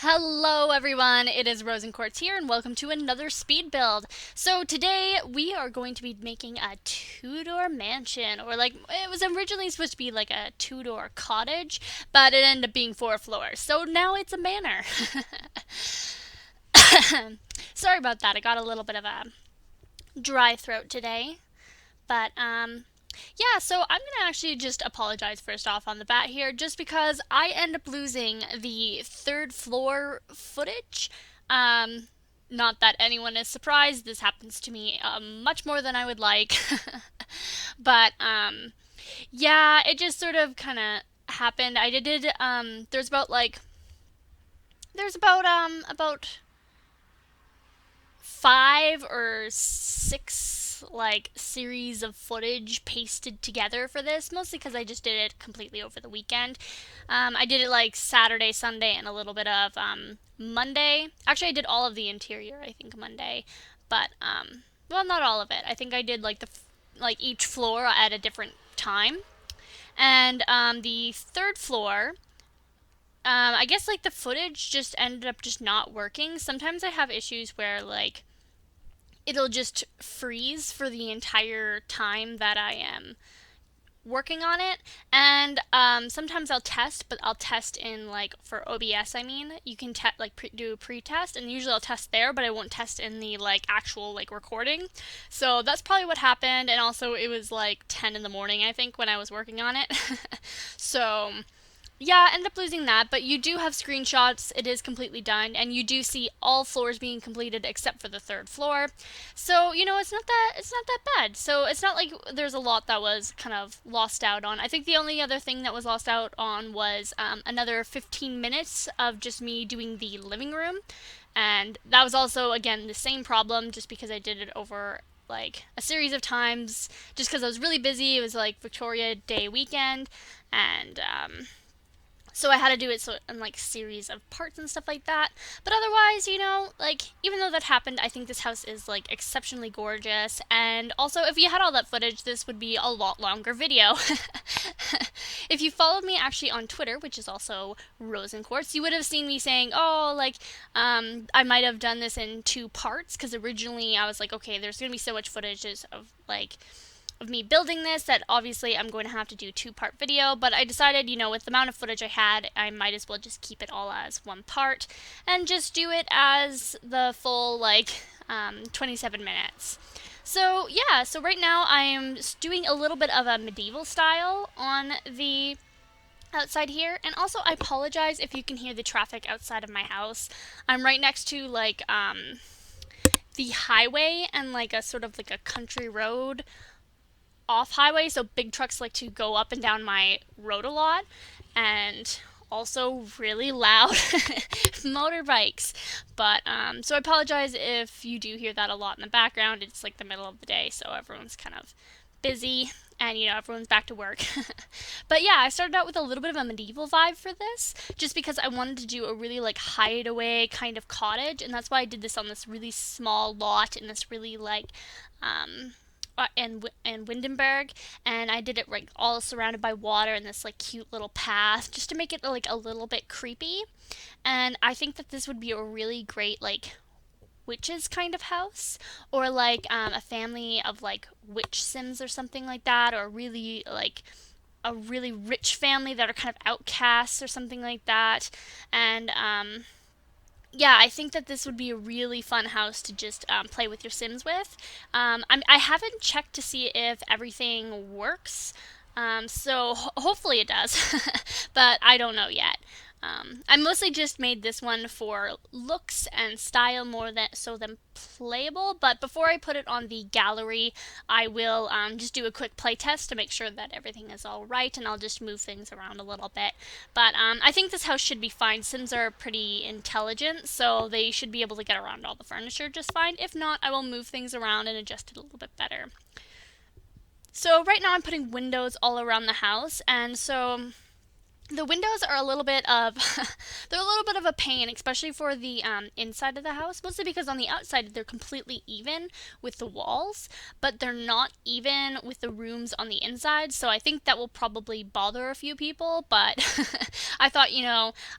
Hello everyone, it is RosinQuartz here and welcome to another speed build. So today we are going to be making a two-door mansion, or like it was originally supposed to be like a two-door cottage, but it ended up being 4 floors. So now it's a manor. Sorry about that. I got a little bit of a dry throat today, but yeah, so I'm gonna actually just apologize first off on the bat here, just because I end up losing the third floor footage. Um, Not that anyone is surprised, this happens to me much more than I would like. But yeah, it just sort of kind of happened. I did there's about 5 or 6 like series of footage pasted together for this, mostly because I just did it completely over the weekend. I did it like Saturday, Sunday, and a little bit of Monday. Actually, I did all of the interior, I think, Monday, but well, not all of it. I think I did like like each floor at a different time. And the third floor, I guess like the footage just ended up just not working. Sometimes I have issues where like it'll just freeze for the entire time that I am working on it. And sometimes I'll test, but I'll test in like for OBS. I mean, you can do a pre-test, and usually I'll test there, but I won't test in the like actual like recording. So that's probably what happened. And also, it was like 10 in the morning, I think, when I was working on it. So yeah, end up losing that, but you do have screenshots. It is completely done, and you do see all floors being completed except for the third floor. So it's not that bad. So it's not like there's a lot that was kind of lost out on. I think the only other thing that was lost out on was another 15 minutes of just me doing the living room, and that was also again the same problem, just because I did it over like a series of times, just because I was really busy. It was like Victoria Day weekend, and so I had to do it in like series of parts and stuff like that. But otherwise, like even though that happened, I think this house is like exceptionally gorgeous. And also, if you had all that footage, this would be a lot longer video. If you followed me actually on Twitter, which is also RosinQuartz, you would have seen me saying, "Oh, like I might have done this in 2 parts," because originally I was like, "Okay, there's gonna be so much footage of like." Of me building this that obviously I'm going to have to do 2 part video, but I decided, with the amount of footage I had, I might as well just keep it all as 1 part and just do it as the full 27 minutes. So yeah, so right now I am doing a little bit of a medieval style on the outside here. And also, I apologize if you can hear the traffic outside of my house. I'm right next to the highway and like a sort of like a country road off highway, so big trucks like to go up and down my road a lot, and also really loud motorbikes. But so I apologize if you do hear that a lot in the background. It's like the middle of the day, so everyone's kind of busy, and everyone's back to work. But yeah, I started out with a little bit of a medieval vibe for this, just because I wanted to do a really like hideaway kind of cottage, and that's why I did this on this really small lot in this really like and Windenburg, and I did it like all surrounded by water and this like cute little path, just to make it like a little bit creepy. And I think that this would be a really great like witches kind of house, or like a family of like witch sims or something like that, or really like a really rich family that are kind of outcasts or something like that. And yeah, I think that this would be a really fun house to just play with your Sims with. I haven't checked to see if everything works, so hopefully it does, but I don't know yet. I mostly just made this one for looks and style more than playable. But before I put it on the gallery, I will just do a quick play test to make sure that everything is all right, and I'll just move things around a little bit. But I think this house should be fine. Sims are pretty intelligent, so they should be able to get around all the furniture just fine. If not, I will move things around and adjust it a little bit better. So right now I'm putting windows all around the house, and so the windows are a little bit of they're a little bit of a pain, especially for the inside of the house, mostly because on the outside they're completely even with the walls, but they're not even with the rooms on the inside, so I think that will probably bother a few people, but I thought,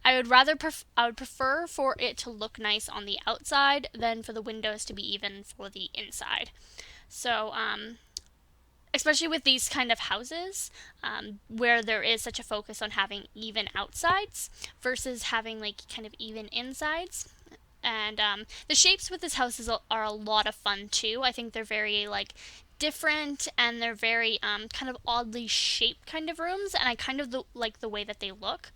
I would prefer for it to look nice on the outside than for the windows to be even for the inside. So, especially with these kind of houses, where there is such a focus on having even outsides versus having like kind of even insides. And the shapes with this house are a lot of fun too. I think they're very like different, and they're very kind of oddly shaped kind of rooms, and I kind of like the way that they look.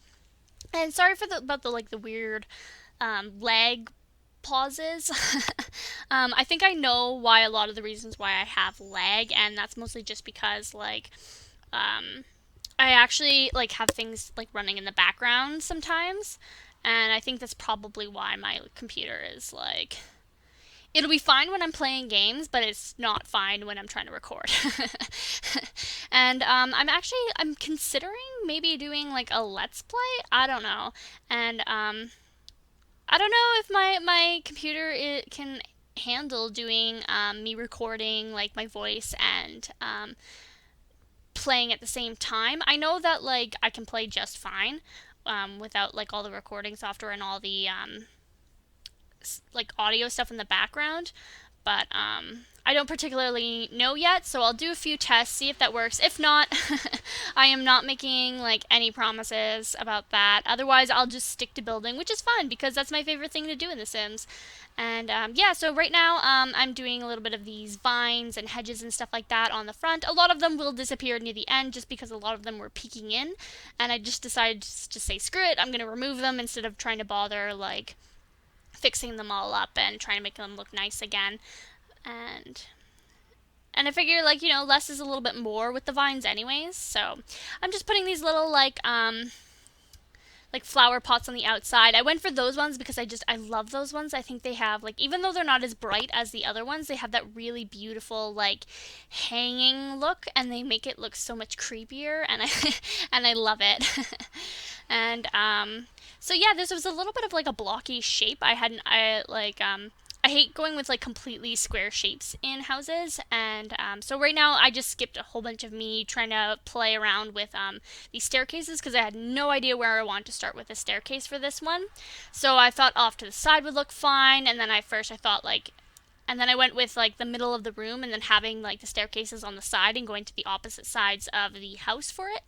And sorry for about the like the weird leg pauses. I think I know why a lot of the reasons why I have lag, and that's mostly just because like I actually like have things like running in the background sometimes, and I think that's probably why my computer is like it'll be fine when I'm playing games, but it's not fine when I'm trying to record. And I'm considering maybe doing like a let's play. I don't know, and I don't know if my computer can handle doing me recording like my voice and playing at the same time. I know that like I can play just fine without like all the recording software and all the like audio stuff in the background, but I don't particularly know yet, so I'll do a few tests, see if that works. If not, I am not making like any promises about that. Otherwise, I'll just stick to building, which is fun because that's my favorite thing to do in The Sims. And yeah, so right now I'm doing a little bit of these vines and hedges and stuff like that on the front. A lot of them will disappear near the end just because a lot of them were peeking in, and I just decided to say screw it, I'm going to remove them instead of trying to bother like fixing them all up and trying to make them look nice again. And I figure like, less is a little bit more with the vines anyways. So I'm just putting these little like flower pots on the outside. I went for those ones because I love those ones. I think they have like, even though they're not as bright as the other ones, they have that really beautiful like hanging look, and they make it look so much creepier, and I and I love it. And so yeah, this was a little bit of like a blocky shape. I hate going with like completely square shapes in houses, and so right now I just skipped a whole bunch of me trying to play around with these staircases because I had no idea where I wanted to start with a staircase for this one. So I thought off to the side would look fine, and then I thought like, and then I went with like the middle of the room, and then having like the staircases on the side and going to the opposite sides of the house for it.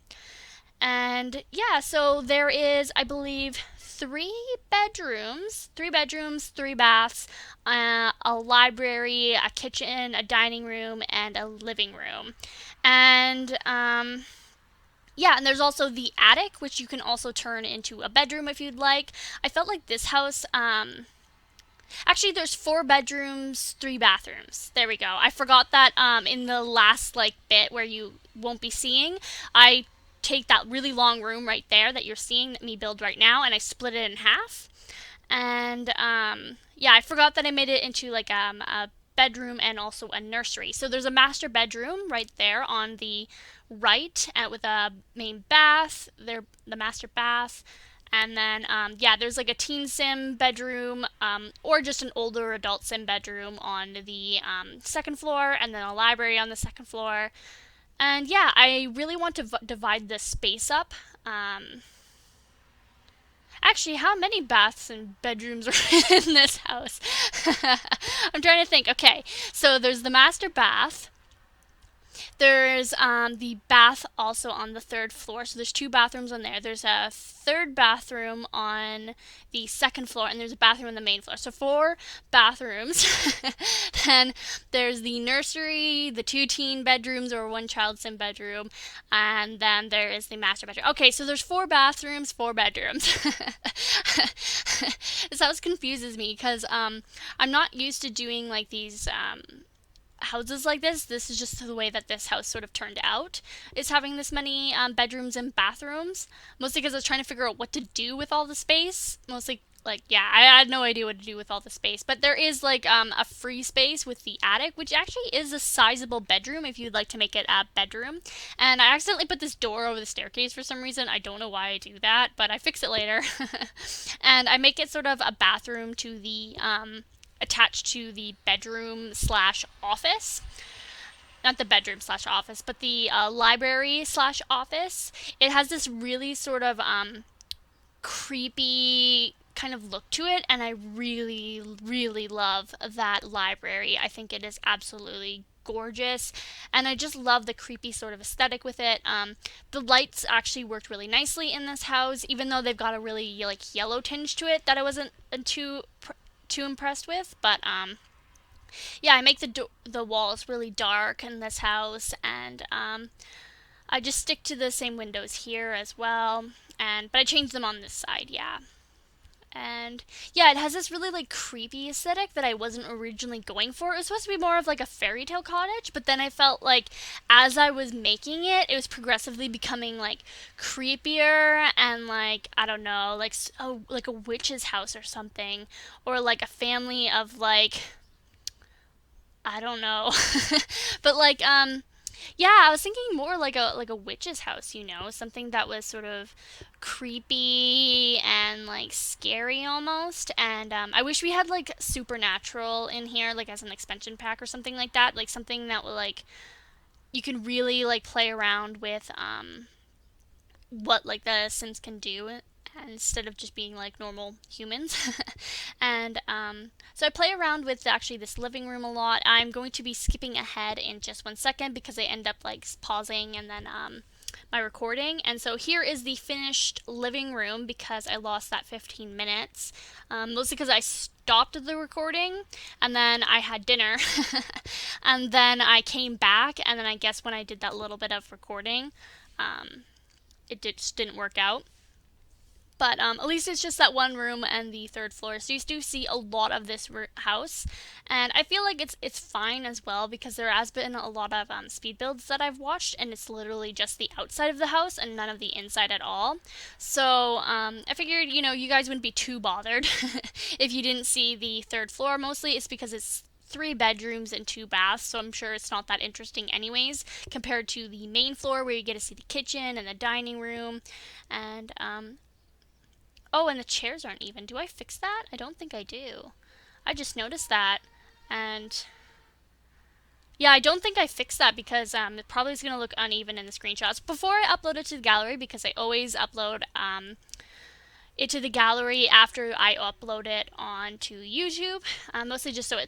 And yeah, so there is, I believe, three bedrooms, three baths, a library, a kitchen, a dining room, and a living room. And yeah, and there's also the attic, which you can also turn into a bedroom if you'd like. I felt like this house, actually, there's 4 bedrooms, 3 bathrooms. There we go. I forgot that in the last like bit where you won't be seeing, I take that really long room right there that you're seeing me build right now, and I split it in half. And yeah, I forgot that I made it into like a bedroom and also a nursery. So there's a master bedroom right there on the right, with a main bath. There, the master bath. And then, yeah, there's like a teen sim bedroom, or just an older adult sim bedroom on the second floor, and then a library on the second floor. And yeah, I really want to divide this space up. Actually, how many baths and bedrooms are in this house? I'm trying to think. Okay, so there's the master bath. There's the bath also on the 3rd floor. So there's 2 bathrooms on there. There's a 3rd bathroom on the 2nd floor, and there's a bathroom on the main floor. So 4 bathrooms. Then there's the nursery, the 2 teen bedrooms or 1 child sim bedroom, and then there is the master bedroom. Okay, so there's 4 bathrooms, 4 bedrooms. This house confuses me because I'm not used to doing like these houses like this. This is just the way that this house sort of turned out, is having this many bedrooms and bathrooms, mostly because I was trying to figure out what to do with all the space, mostly like, yeah, I had no idea what to do with all the space. But there is like a free space with the attic, which actually is a sizable bedroom if you'd like to make it a bedroom. And I accidentally put this door over the staircase for some reason. I don't know why I do that, but I fix it later. And I make it sort of a bathroom to the attached to the bedroom slash office. Not the bedroom slash office, but the library slash office. It has this really sort of creepy kind of look to it, and I really, really love that library. I think it is absolutely gorgeous, and I just love the creepy sort of aesthetic with it. The lights actually worked really nicely in this house, even though they've got a really like yellow tinge to it that I wasn't too impressed with. But yeah, I make the walls really dark in this house, and I just stick to the same windows here as well. And but I changed them on this side, yeah. And yeah, it has this really like creepy aesthetic that I wasn't originally going for. It was supposed to be more of like a fairy tale cottage, but then I felt like as I was making it, it was progressively becoming like creepier and like I don't know, like a witch's house or something, or like a family of like I don't know. But like yeah, I was thinking more like a witch's house, something that was sort of creepy and like scary almost. And I wish we had like supernatural in here, like as an expansion pack or something like that, like something that will like you can really like play around with what like the Sims can do instead of just being like normal humans. And so I play around with actually this living room a lot. I'm going to be skipping ahead in just 1 second because I end up like pausing and then my recording. And so here is the finished living room because I lost that 15 minutes, mostly because I stopped the recording and then I had dinner and then I came back, and then I guess when I did that little bit of recording, just didn't work out. But at least it's just that one room and the third floor. So you do see a lot of this house. And I feel like it's fine as well because there has been a lot of speed builds that I've watched. And it's literally just the outside of the house and none of the inside at all. So I figured, you guys wouldn't be too bothered if you didn't see the third floor. Mostly it's because it's 3 bedrooms and 2 baths, so I'm sure it's not that interesting anyways, compared to the main floor where you get to see the kitchen and the dining room. And oh, and the chairs aren't even. Do I fix that? I don't think I do. I just noticed that. And yeah, I don't think I fixed that because it probably is going to look uneven in the screenshots. Before I upload it to the gallery, because I always upload it to the gallery after I upload it onto YouTube, mostly just so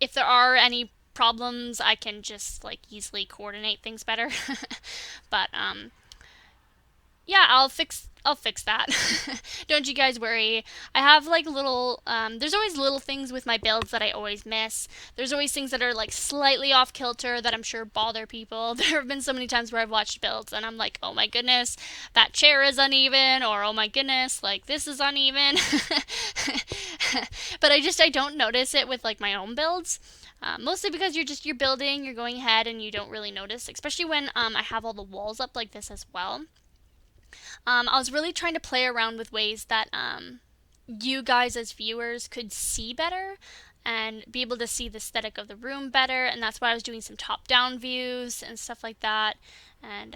if there are any problems, I can just like easily coordinate things better. But yeah, I'll fix that. Don't you guys worry. I have like there's always little things with my builds that I always miss. There's always things that are like slightly off kilter that I'm sure bother people. There have been so many times where I've watched builds and I'm like, oh my goodness, that chair is uneven, or oh my goodness, like this is uneven. But I don't notice it with like my own builds. Mostly because you're building, you're going ahead, and you don't really notice, especially when I have all the walls up like this as well. I was really trying to play around with ways that you guys as viewers could see better and be able to see the aesthetic of the room better, and that's why I was doing some top-down views and stuff like that, and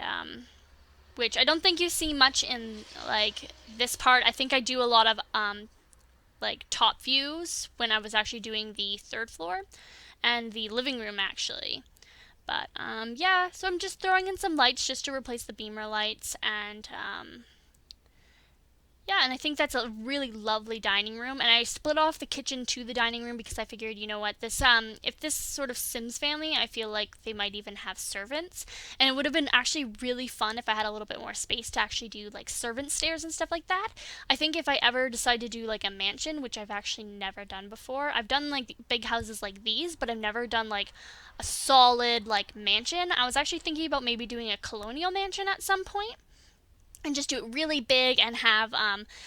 which I don't think you see much in like this part. I think I do a lot of like top views when I was actually doing the third floor and the living room actually. But yeah, so I'm just throwing in some lights just to replace the beamer lights, and yeah, and I think that's a really lovely dining room. And I split off the kitchen to the dining room because I figured, you know what, this if this sort of Sims family, I feel like they might even have servants, and it would have been actually really fun if I had a little bit more space to actually do like servant stairs and stuff like that. I think if I ever decide to do like a mansion, which I've actually never done before, I've done like big houses like these, but I've never done like a solid like mansion. I was actually thinking about maybe doing a colonial mansion at some point and just do it really big and have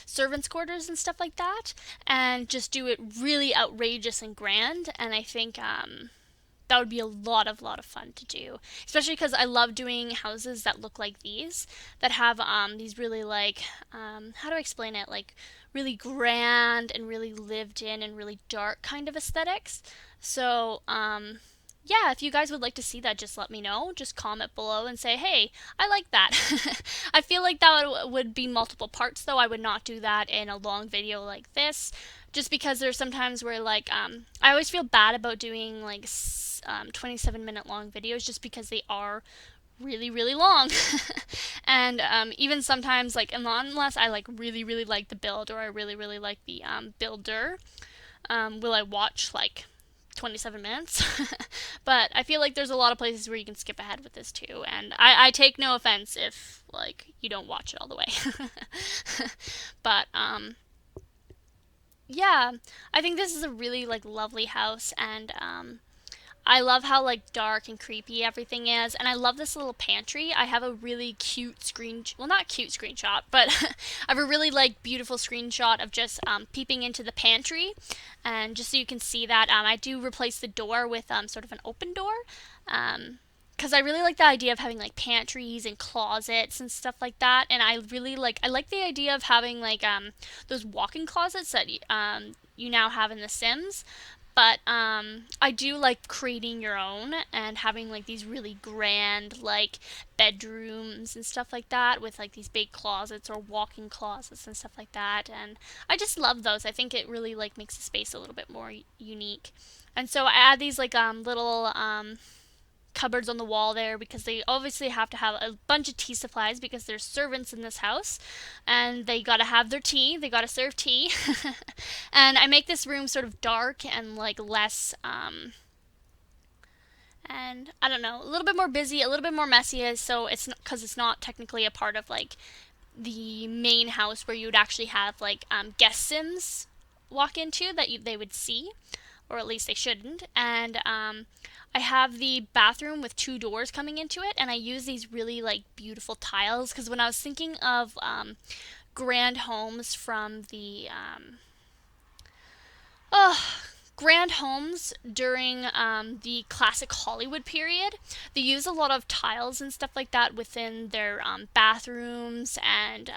servants' quarters and stuff like that, and just do it really outrageous and grand. And I think that would be a lot of fun to do, especially because I love doing houses that look like these, that have these really like how do I explain it, like really grand and really lived in and really dark kind of aesthetics. So yeah, if you guys would like to see that, just let me know. Just comment below and say, hey, I like that. I feel like that would be multiple parts, though. I would not do that in a long video like this, just because there's sometimes where, like, I always feel bad about doing, like, 27-minute long videos just because they are really, really long. And even sometimes, like, unless I, like, really, really like the build or I really, really like the builder, will I watch, like, 27 minutes. But I feel like there's a lot of places where you can skip ahead with this too, and I take no offense if like you don't watch it all the way. But yeah, I think this is a really like lovely house, and I love how like dark and creepy everything is, and I love this little pantry. I have a really cute well, not cute screenshot, but I have a really like beautiful screenshot of just peeping into the pantry, and just so you can see that I do replace the door with sort of an open door. Because I really like the idea of having like pantries and closets and stuff like that, and I like the idea of having like those walk-in closets that you now have in The Sims. But I do like creating your own and having like these really grand like bedrooms and stuff like that with like these big closets or walk-in closets and stuff like that. And I just love those. I think it really like makes the space a little bit more unique. And so I add these like little cupboards on the wall there because they obviously have to have a bunch of tea supplies because there's servants in this house and they gotta have their tea, they gotta serve tea. And I make this room sort of dark and like less and I don't know, a little bit more busy, a little bit more messy, so it's not, because it's not technically a part of like the main house where you would actually have like guest sims walk into that they would see, or at least they shouldn't. And I have the bathroom with two doors coming into it, and I use these really like beautiful tiles because when I was thinking of grand homes from the oh, grand homes during the classic Hollywood period, they use a lot of tiles and stuff like that within their bathrooms and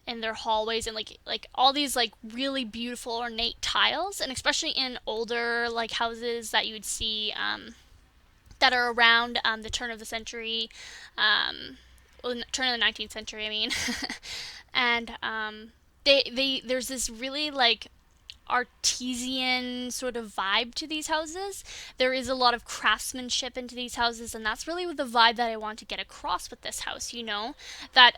in their hallways, and like all these like really beautiful ornate tiles, and especially in older like houses that you would see that are around the turn of the century, well, turn of the 19th century, I mean. And there's this really like artesian sort of vibe to these houses. There is a lot of craftsmanship into these houses, and that's really the vibe that I want to get across with this house, you know, that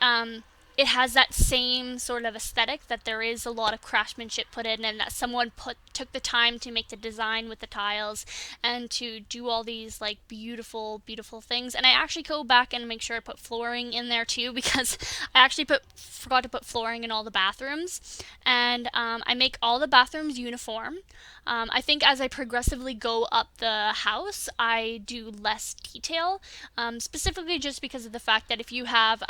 it has that same sort of aesthetic, that there is a lot of craftsmanship put in, and that someone took the time to make the design with the tiles and to do all these like beautiful things. And I actually go back and make sure I put flooring in there too, because I actually forgot to put flooring in all the bathrooms. And I make all the bathrooms uniform. I think as I progressively go up the house, I do less detail, specifically just because of the fact that if you have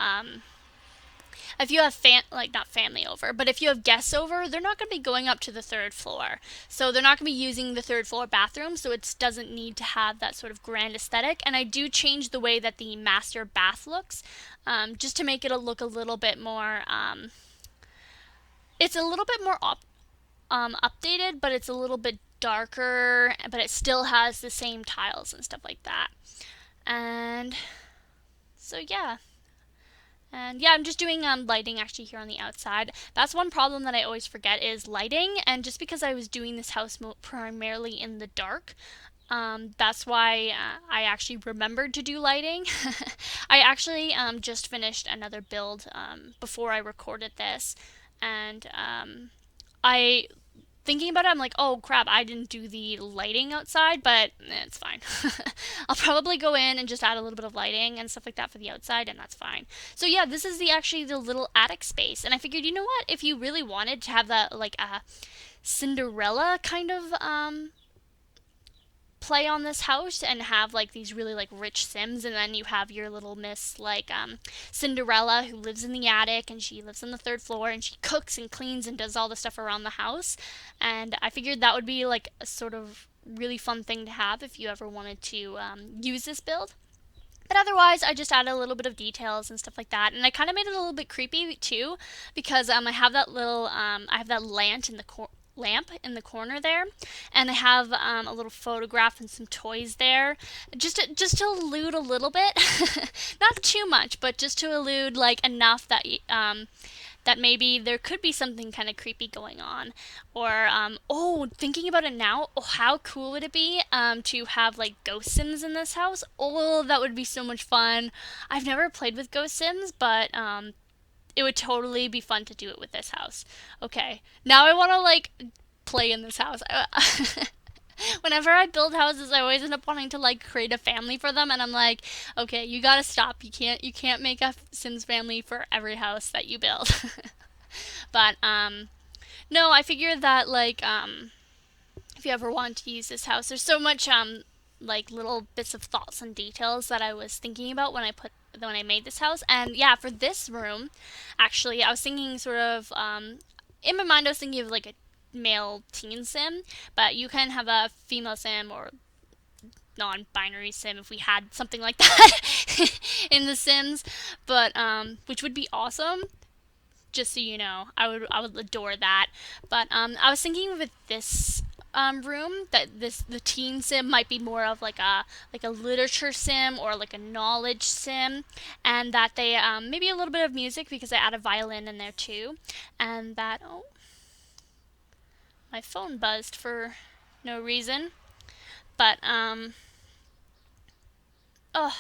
like not family over, but if you have guests over, they're not going to be going up to the third floor. So they're not going to be using the third floor bathroom, so it doesn't need to have that sort of grand aesthetic. And I do change the way that the master bath looks, just to make it look a little bit more, it's a little bit more updated, but it's a little bit darker, but it still has the same tiles and stuff like that. And so yeah. And yeah, I'm just doing lighting actually here on the outside. That's one problem that I always forget is lighting. And just because I was doing this house primarily in the dark, that's why I actually remembered to do lighting. I actually just finished another build before I recorded this. And I thinking about it, I'm like, oh crap, I didn't do the lighting outside, but it's fine. I'll probably go in and just add a little bit of lighting and stuff like that for the outside, and that's fine. So yeah, this is actually the little attic space, and I figured, you know what, if you really wanted to have that like a Cinderella kind of play on this house and have like these really like rich Sims, and then you have your little Miss like Cinderella who lives in the attic, and she lives on the third floor, and she cooks and cleans and does all the stuff around the house. And I figured that would be like a sort of really fun thing to have if you ever wanted to use this build. But otherwise, I just added a little bit of details and stuff like that, and I kind of made it a little bit creepy too, because I have that little I have that lamp in the corner there, and I have a little photograph and some toys there, just to allude a little bit, not too much, but just to allude like enough that that maybe there could be something kind of creepy going on. Or, oh, thinking about it now, oh, how cool would it be to have like ghost sims in this house? Oh, that would be so much fun. I've never played with ghost sims, but it would totally be fun to do it with this house. Okay, now I want to like play in this house. Whenever I build houses, I always end up wanting to like create a family for them, and I'm like, okay, you gotta stop. You can't make a Sims family for every house that you build. But no, I figured that like if you ever want to use this house, there's so much like little bits of thoughts and details that I was thinking about when I made this house. And yeah, for this room, actually, I was thinking sort of in my mind, I was thinking of like a male teen sim, but you can have a female sim or non-binary sim if we had something like that in the Sims, but which would be awesome. Just so you know, I would adore that. But I was thinking with this room that the teen sim might be more of like a literature sim or like a knowledge sim, and that they maybe a little bit of music because I add a violin in there too, and that my phone buzzed for no reason, but oh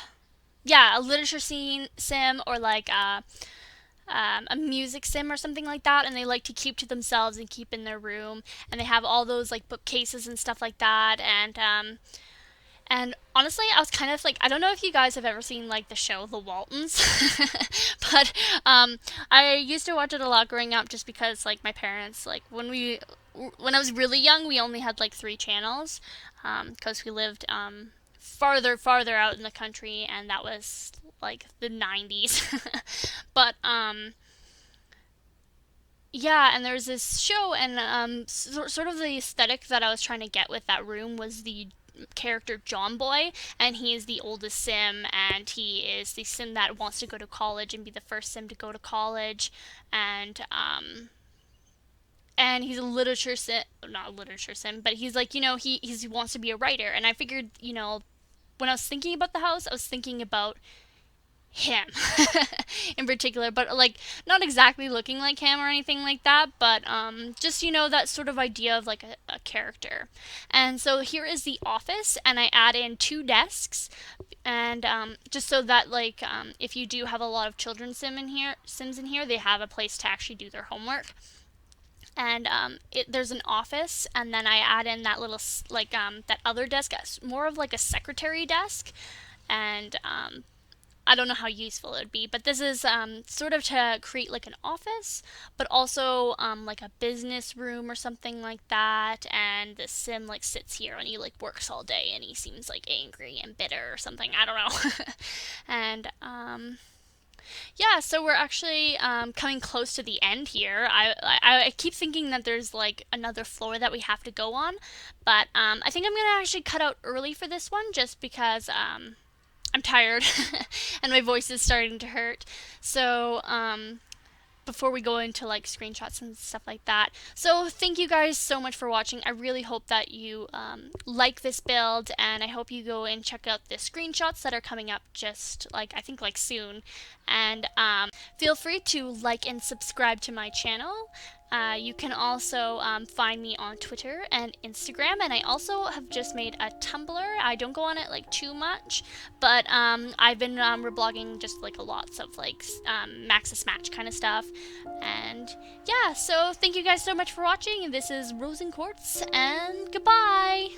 yeah, a literature scene sim or like a music sim or something like that, and they like to keep to themselves and keep in their room, and they have all those like bookcases and stuff like that, and honestly, I was kind of like, I don't know if you guys have ever seen like the show The Waltons, but I used to watch it a lot growing up just because like my parents like when I was really young we only had like three channels because we lived farther out in the country, and that was like the 90s. But yeah, and there's this show, and sort of the aesthetic that I was trying to get with that room was the character John Boy, and he is the oldest sim, and he is the sim that wants to go to college and be the first sim to go to college, and he's a literature sim, not a literature sim, but he's like, he wants to be a writer, and I figured, when I was thinking about the house, I was thinking about him in particular, but like not exactly looking like him or anything like that, but just that sort of idea of like a character. And so here is the office, and I add in two desks, and just so that like if you do have a lot of children sims in here, they have a place to actually do their homework. And there's an office, and then I add in that little like that other desk, more of like a secretary desk, and I don't know how useful it would be, but this is sort of to create like an office, but also like a business room or something like that. And the sim like sits here and he like works all day and he seems like angry and bitter or something. I don't know. And yeah, so we're actually coming close to the end here. I keep thinking that there's like another floor that we have to go on, but I think I'm gonna actually cut out early for this one just because I'm tired and my voice is starting to hurt. So, before we go into like screenshots and stuff like that. So, thank you guys so much for watching. I really hope that you like this build, and I hope you go and check out the screenshots that are coming up just like, I think like soon. And feel free to like and subscribe to my channel. You can also find me on Twitter and Instagram, and I also have just made a Tumblr. I don't go on it like too much, but I've been reblogging just like lots of like Maxis Match kind of stuff. And yeah, so thank you guys so much for watching. This is RosinQuartz, and goodbye!